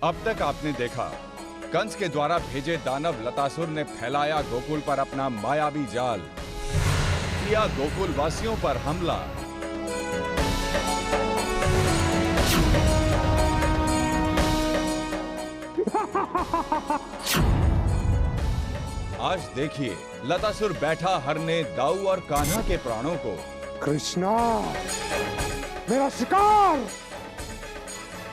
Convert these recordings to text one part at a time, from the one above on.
अब तक आपने देखा, कंस के द्वारा भेजे दानव लतासुर ने फैलाया गोकुल पर अपना मायावी जाल, किया गोकुल वासियों पर हमला। आज देखिए, लतासुर बैठा हरने दाऊ और कान्हा के प्राणों को। कृष्णा, मेरा शिकार!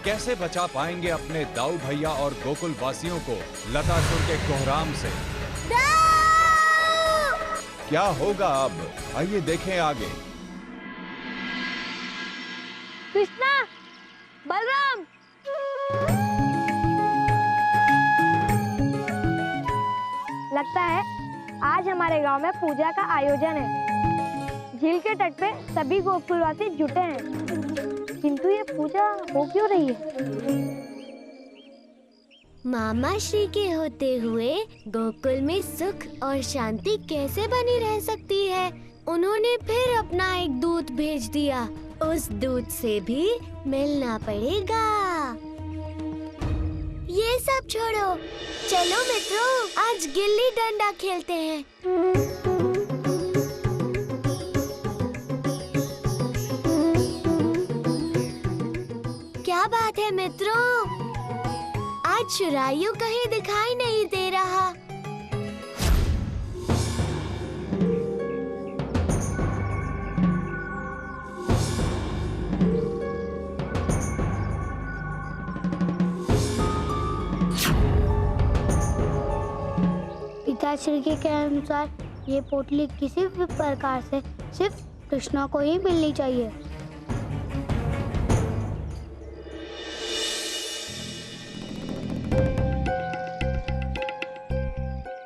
कैसे बचा पाएंगे अपने दाऊ भैया और गोकुल वासियों को लतासुर के कोहराम से? क्या होगा अब, आइए देखें आगे। कृष्णा, बलराम, लगता है आज हमारे गांव में पूजा का आयोजन है। झील के तट पे सभी गोकुलवासी जुटे हैं, किंतु ये पूजा हो क्यों रही है? मामा श्री के होते हुए गोकुल में सुख और शांति कैसे बनी रह सकती है? उन्होंने फिर अपना एक दूत भेज दिया। उस दूत से भी मिलना पड़ेगा। ये सब छोड़ो, चलो मित्रों, आज गिल्ली डंडा खेलते हैं। क्या बात है मित्रों, आज शुरायु कहीं दिखाई नहीं दे रहा। पिताश्री के अनुसार ये पोटली किसी भी प्रकार से सिर्फ कृष्णा को ही मिलनी चाहिए।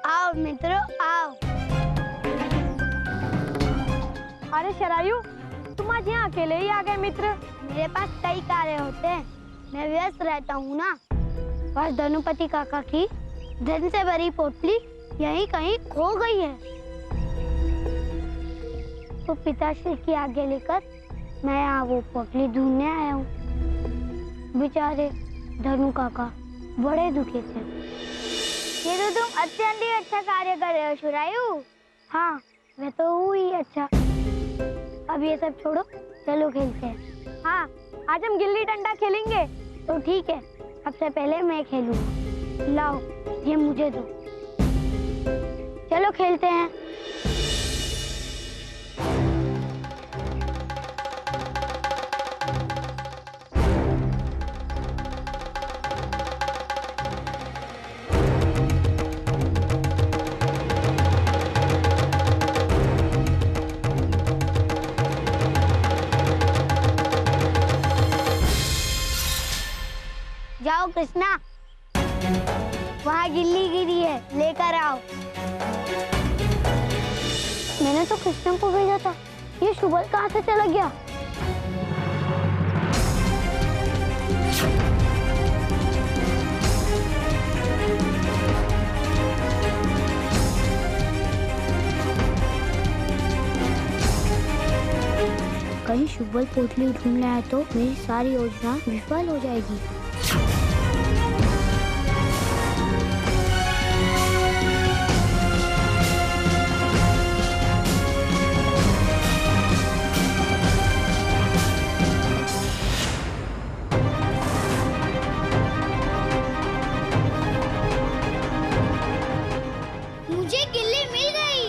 आओ मित्रों, आओ। अरे शरायु, तुम आज यहाँ अकेले ही आ गए मित्र? मेरे पास कई कार्य होते हैं, मैं व्यस्त रहता हूँ ना। बस धनुपति काका की धन से भरी पोटली यहीं कहीं खो गई है, तो पिताश्री की आज्ञा लेकर मैं यहाँ वो पोटली ढूंढने आया हूँ। बेचारे धनु काका बड़े दुखी थे। ये तो तुम अत्यंत ही अच्छा कार्य कर रहे हो शुरायु। हाँ, मैं तो हूँ ही अच्छा। अब ये सब छोड़ो, चलो खेलते हैं। हाँ, आज हम गिल्ली डंडा खेलेंगे। तो ठीक है, सबसे पहले मैं खेलूंगा। लाओ, ये मुझे दो। चलो खेलते हैं। जाओ कृष्णा, वहाँ गिल्ली गिरी है, लेकर आओ। मैंने तो कृष्णा को भेजा था, ये शुभल कहाँ से चला गया? कहीं शुभल पोटली ढूंढने आए तो मेरी सारी योजना विफल हो जाएगी। मुझे गिल्ली मिल गई।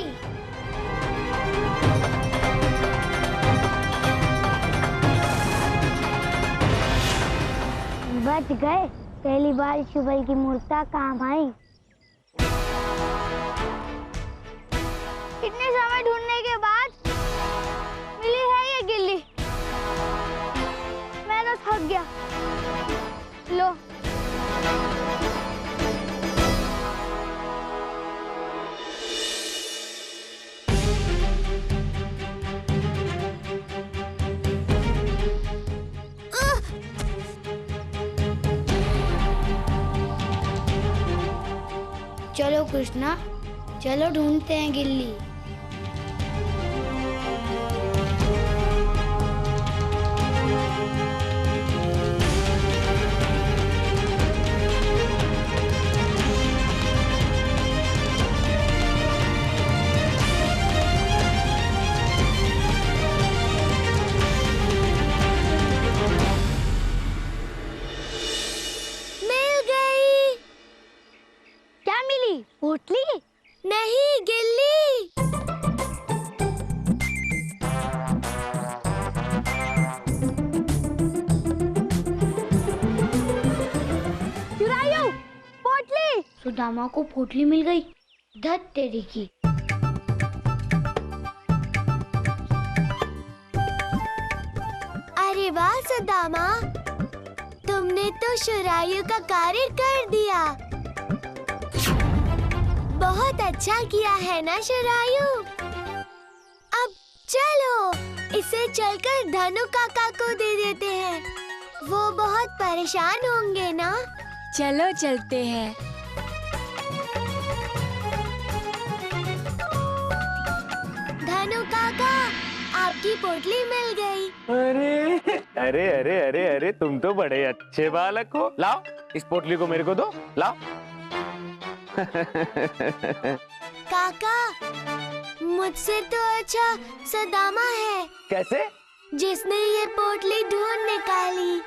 बच गए, पहली बार शुभल की मूर्ता काम आई। इतने समय ढूंढने के बाद मिली है ये गिल्ली। मैं तो थक गया। लो, चलो कृष्णा, चलो ढूंढते हैं गिल्ली। सुदामा को पोटली मिल गई। धत तेरी की। अरे वाह सुदामा, तुमने तो शुरायु का कार्य कर दिया। बहुत अच्छा किया है ना शुरायु। अब चलो इसे चलकर धनु काका को दे देते हैं, वो बहुत परेशान होंगे ना। चलो चलते हैं। धनु काका, आपकी पोटली मिल गई। अरे अरे अरे अरे अरे, तुम तो बड़े अच्छे बालक हो। लाओ इस पोटली को मेरे को दो, लाओ। काका, मुझसे तो अच्छा सुदामा है। कैसे? जिसने ये पोटली ढूंढ निकाली।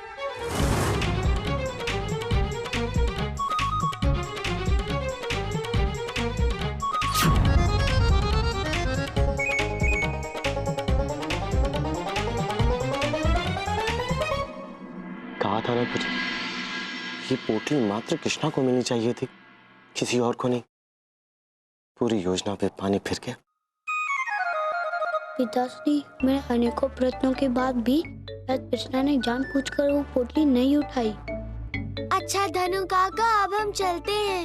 कहा था ना तुझे, ये पोटली मात्र कृष्णा को मिलनी चाहिए थी, किसी और को नहीं। पूरी योजना पे पानी फिर गया। पिताश्री, मेरे अनेकों प्रयत्नों के बाद भी शायद कृष्णा ने जानबूझकर वो पोटली नहीं उठाई। अच्छा धनु काका, अब हम चलते हैं।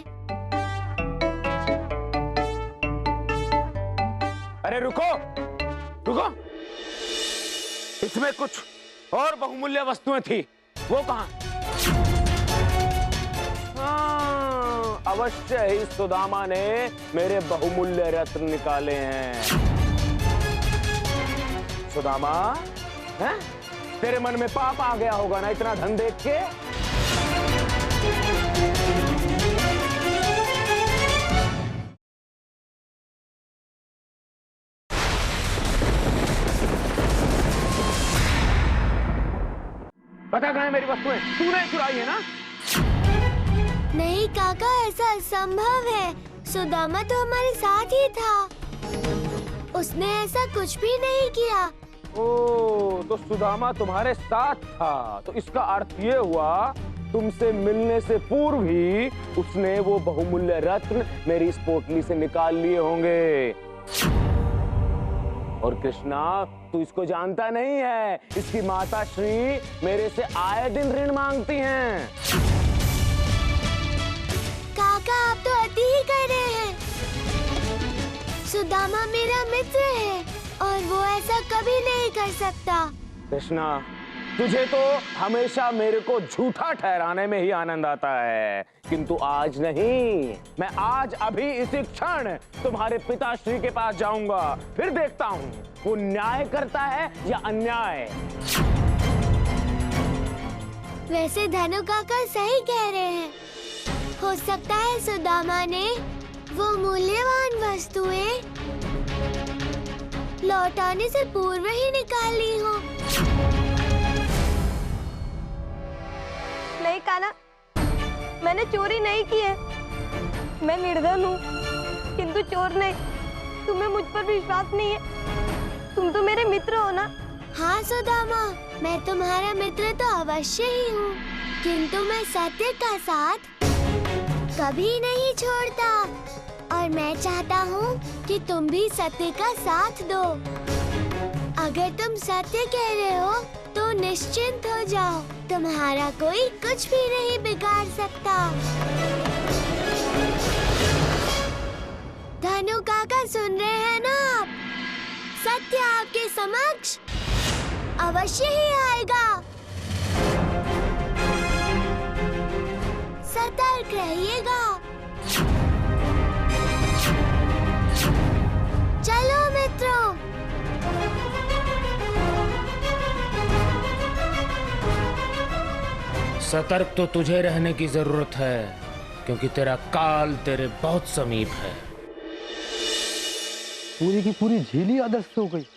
अरे रुको रुको, इसमें कुछ और बहुमूल्य वस्तुएं थी, वो कहाँ? हाँ, अवश्य ही सुदामा ने मेरे बहुमूल्य रत्न निकाले हैं। सुदामा, हैं? तेरे मन में पाप आ गया होगा ना इतना धन देख के। पता कहाँ है मेरी वस्तुएं? तूने चुराई है ना? नहीं काका, ऐसा असंभव है। सुदामा तो हमारे साथ ही था, उसने ऐसा कुछ भी नहीं किया। ओ, तो सुदामा तुम्हारे साथ था, तो इसका अर्थ ये हुआ तुमसे मिलने से पूर्व ही उसने वो बहुमूल्य रत्न मेरी इस पोटली से निकाल लिए होंगे। और कृष्णा, तू इसको जानता नहीं है, इसकी माता श्री मेरे से आए दिन ऋण मांगती हैं। काका, आप तो अति ही कर रहे हैं। सुदामा मेरा मित्र है और वो ऐसा कभी नहीं कर सकता। कृष्णा, तुझे तो हमेशा मेरे को झूठा ठहराने में ही आनंद आता है, किंतु आज नहीं। मैं आज अभी इसी क्षण तुम्हारे पिताश्री के पास जाऊंगा, फिर देखता हूँ वो न्याय करता है या अन्याय। वैसे धनु काका सही कह रहे हैं। हो सकता है सुदामा ने वो मूल्यवान वस्तुएं लौटाने से पूर्व ही निकाल ली हो। नहीं काना, मैंने चोरी नहीं की है। मैं निर्धन हूँ, किंतु चोर नहीं। तुम्हें मुझ पर विश्वास नहीं है? तुम तो मेरे मित्र हो ना? हाँ सुदामा, मैं तुम्हारा मित्र तो अवश्य ही हूँ, किंतु मैं सत्य का साथ कभी नहीं छोड़ता और मैं चाहता हूँ कि तुम भी सत्य का साथ दो। अगर तुम सत्य कह रहे हो तो निश्चिंत हो जाओ, तुम्हारा कोई कुछ भी नहीं बिगाड़ सकता। धनु काका, सुन रहे हैं ना आप? सत्य आपके समक्ष अवश्य ही आएगा। सतर्क रहिएगा। चलो मित्रों। सतर्क तो तुझे रहने की जरूरत है, क्योंकि तेरा काल तेरे बहुत समीप है। पूरी की पूरी झील ही अदृश्य हो गई।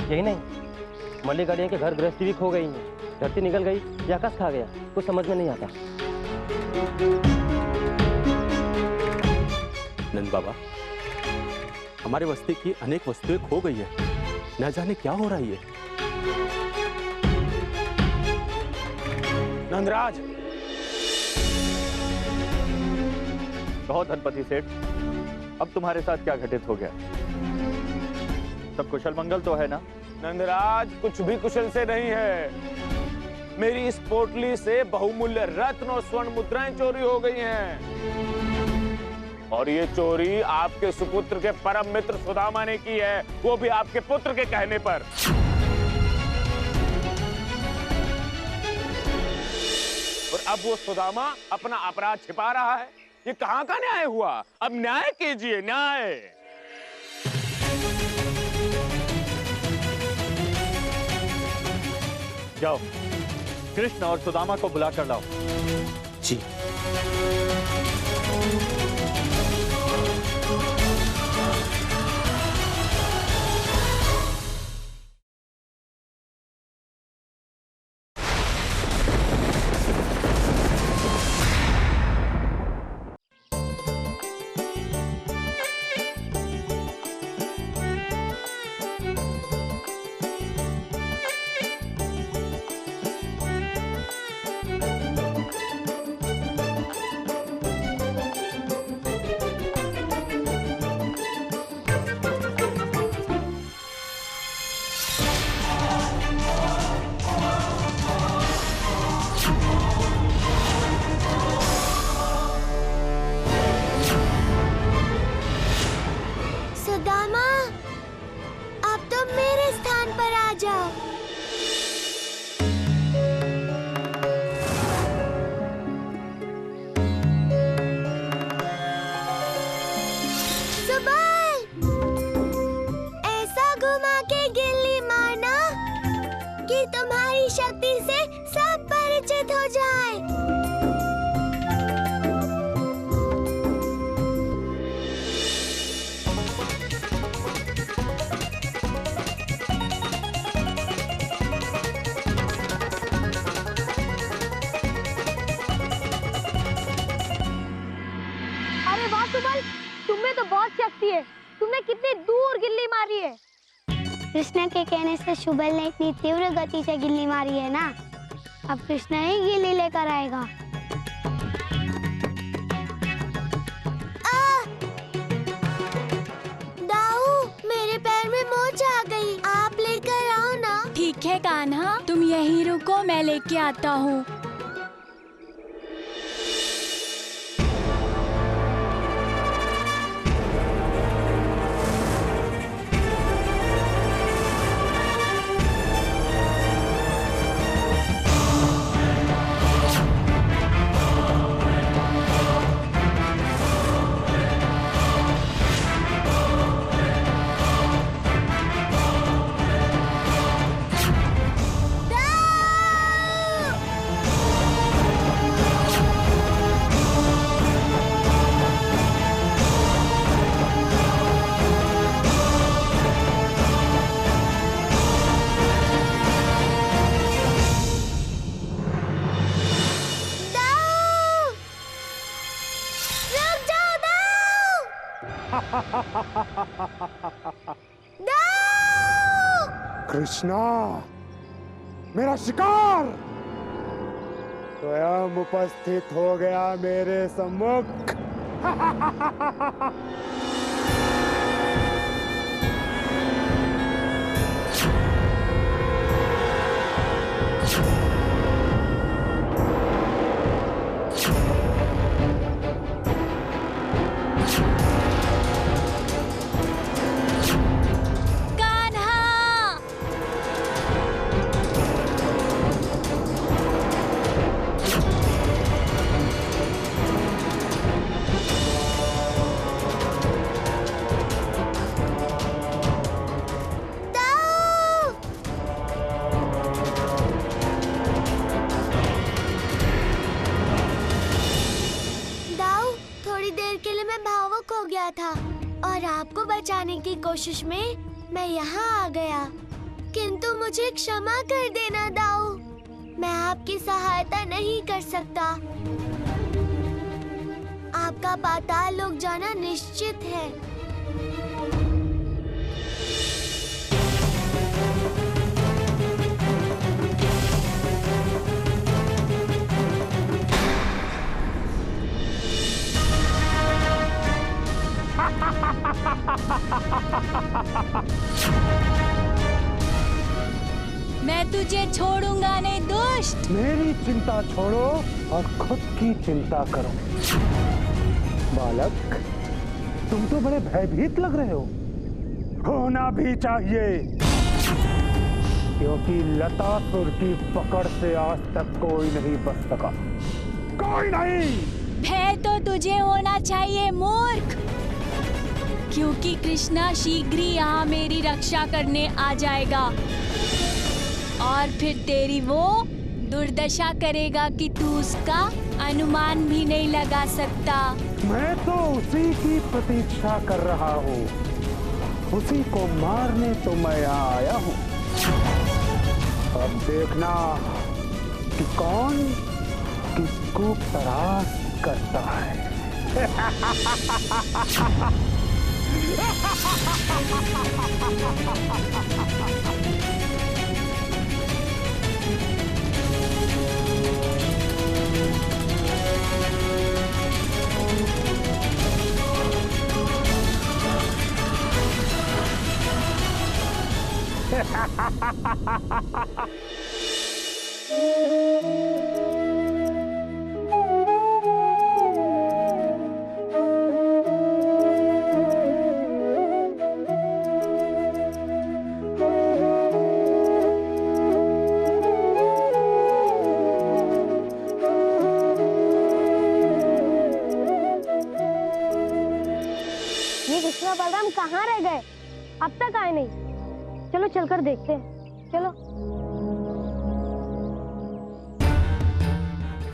यही नहीं, मल्लिकार्जुन के घर गृहस्थी भी खो गई है, धरती निकल गई या आकाश खा गया, कुछ समझ में नहीं आता। नंद बाबा, हमारे बस्ती की अनेक वस्तुएं खो गई है, न जाने क्या हो रही है। नंदराज, कहो धनपति सेठ, अब तुम्हारे साथ क्या घटित हो गया? सब कुशल मंगल तो है ना? नंदराज, कुछ भी कुशल से नहीं है। मेरी इस पोटली से बहुमूल्य रत्न और स्वर्ण मुद्राएं चोरी हो गई हैं। और ये चोरी आपके सुपुत्र के परम मित्र सुदामा ने की है, वो भी आपके पुत्र के कहने पर। और अब वो सुदामा अपना अपराध छिपा रहा है। ये कहां का न्याय हुआ? अब न्याय कीजिए, न्याय। जाओ, कृष्ण और सुदामा को बुला कर लाओ। जी। सुदामा, अब तुम मेरे स्थान पर आ जाओ। सुबल, ऐसा घुमा के गिल्ली मारना कि तुम्हारी शक्ति से सब परिचित हो जाए। अरे वाह सुबल, तुम्हें तो बहुत शक्ति है। तुमने कितनी दूर गिल्ली मारी है। कृष्ण के कहने से शुभल ने इतनी तीव्र गति से गिल्ली मारी है ना, अब कृष्ण ही गिल्ली लेकर आएगा। दाऊ, मेरे पैर में मोच आ गई, आप लेकर आओ ना। ठीक है कान्हा, तुम यहीं रुको, मैं लेके आता हूँ। कृष्णा, मेरा शिकार स्वयं उपस्थित हो गया मेरे सम्मुख। था और आपको बचाने की कोशिश में मैं यहाँ आ गया, किंतु मुझे क्षमा कर देना दाऊ, मैं आपकी सहायता नहीं कर सकता। आपका पाताल लोक जाना निश्चित है। तुझे छोड़ूंगा नहीं दुष्ट। मेरी चिंता छोड़ो और खुद की चिंता करो। बालक, तुम तो बड़े भयभीत लग रहे हो। होना भी चाहिए, क्योंकि लतासुर की पकड़ से आज तक कोई नहीं बच सका, कोई नहीं। भय तो तुझे होना चाहिए मूर्ख, क्योंकि कृष्णा शीघ्र ही यहाँ मेरी रक्षा करने आ जाएगा और फिर तेरी वो दुर्दशा करेगा कि तू उसका अनुमान भी नहीं लगा सकता। मैं तो उसी की प्रतीक्षा कर रहा हूँ, उसी को मारने तो मैं यहाँ आया हूँ। अब देखना कि कौन किसको परास्त करता है। कृष्णा बलराम कहाँ रह गए? अब तक आए नहीं। चलो चलकर देखते हैं। चलो।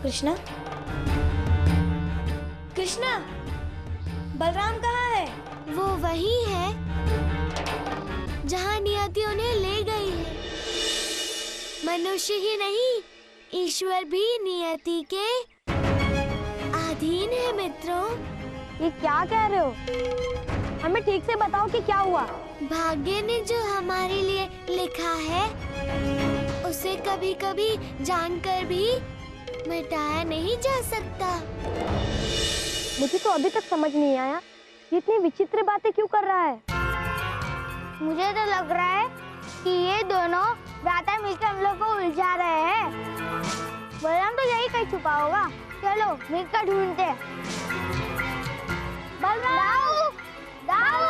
कृष्णा, कृष्णा, बलराम कहाँ है? वो वही है जहाँ नियति उन्हें ले गई है। मनुष्य ही नहीं, ईश्वर भी नियति के अधीन है मित्रों। ये क्या कह रहे हो? हमें ठीक से बताओ कि क्या हुआ। भाग्य ने जो हमारे लिए लिखा है उसे कभी कभी जानकर भी मिटाया नहीं जा सकता। मुझे तो अभी तक समझ नहीं आया ये इतनी विचित्र बातें क्यों कर रहा है। मुझे तो लग रहा है कि ये दोनों भ्राता मिलकर हम लोग को उलझा रहे हैं। बलराम तो यही कहीं छुपा होगा। चलो मिलकर ढूंढते हैं। बलराम, दाऊ!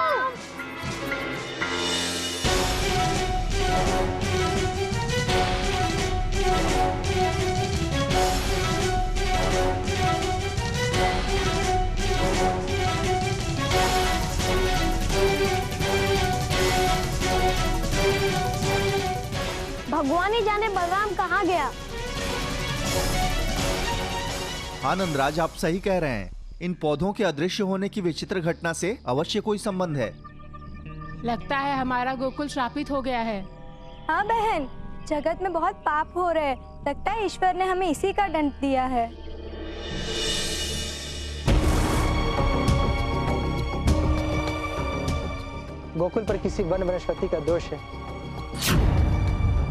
भगवान ही जाने बलराम कहाँ गया। आनंद राज, आप सही कह रहे हैं। इन पौधों के अदृश्य होने की विचित्र घटना से अवश्य कोई संबंध है। लगता है हमारा गोकुल श्रापित हो गया है। हाँ बहन, जगत में बहुत पाप हो रहे हैं। लगता है ईश्वर ने हमें इसी का दंड दिया है। गोकुल पर किसी वन वनस्पति का दोष है।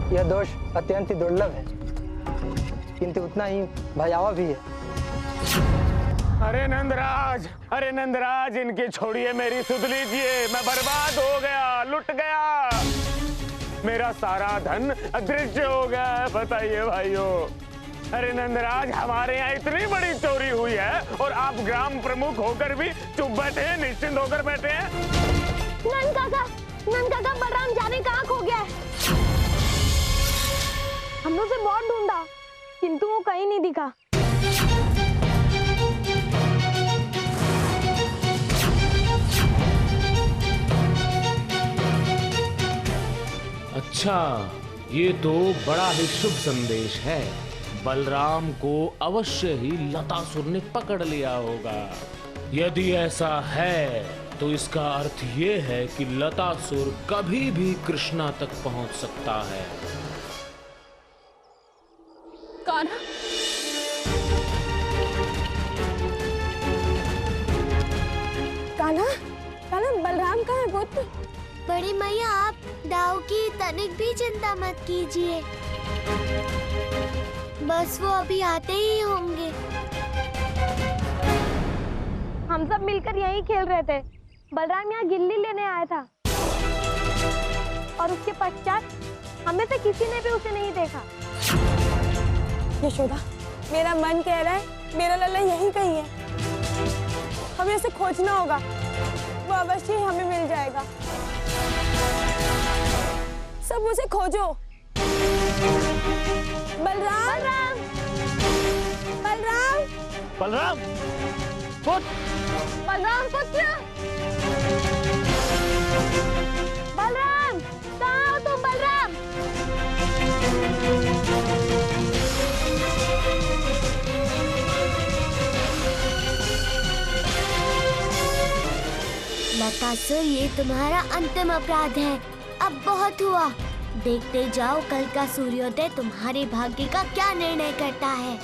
यह दोष अत्यंत दुर्लभ है, किंतु उतना ही भयावह भी है। अरे नंदराज, इनकी छोड़िए, मेरी सुध लीजिए। मैं बर्बाद हो गया, लुट गया, मेरा सारा धन अदृश्य हो गया है। बताइए भाइयों। अरे नंदराज, हमारे यहाँ इतनी बड़ी चोरी हुई है और आप ग्राम प्रमुख होकर भी चुप बैठे हैं, निश्चिंत होकर बैठे हैं। नंद काका, बलराम जाने कहाँ खो गया है? हमने उसे बहुत ढूंढा, किंतु वो कहीं नहीं दिखा। अच्छा, ये तो बड़ा ही शुभ संदेश है। बलराम को अवश्य ही लतासुर ने पकड़ लिया होगा। यदि ऐसा है तो इसका अर्थ ये है कि लतासुर कभी भी कृष्णा तक पहुंच सकता है। कान्हा, बलराम कहाँ है पुत्र? बड़ी मैया, आप दाऊ की तनिक भी चिंता मत कीजिए, बस वो अभी आते ही होंगे। हम सब मिलकर यहीं खेल रहे थे। बलराम यहाँ गिल्ली लेने आया था और उसके पश्चात हमें से किसी ने भी उसे नहीं देखा। यशोदा, मेरा मन कह रहा है मेरा लल्ला यहीं कहीं है। हमें उसे खोजना होगा, वो अवश्य ही हमें मिल जाएगा। सब उसे खोजो। बलराम, बलराम, बलराम, पुत्र, बलराम पुत्र, बलराम, कहाँ हो तुम बलराम? लतासुर, ये तुम्हारा अंतिम अपराध है। अब बहुत हुआ। देखते जाओ कल का सूर्योदय तुम्हारे भाग्य का क्या निर्णय करता है।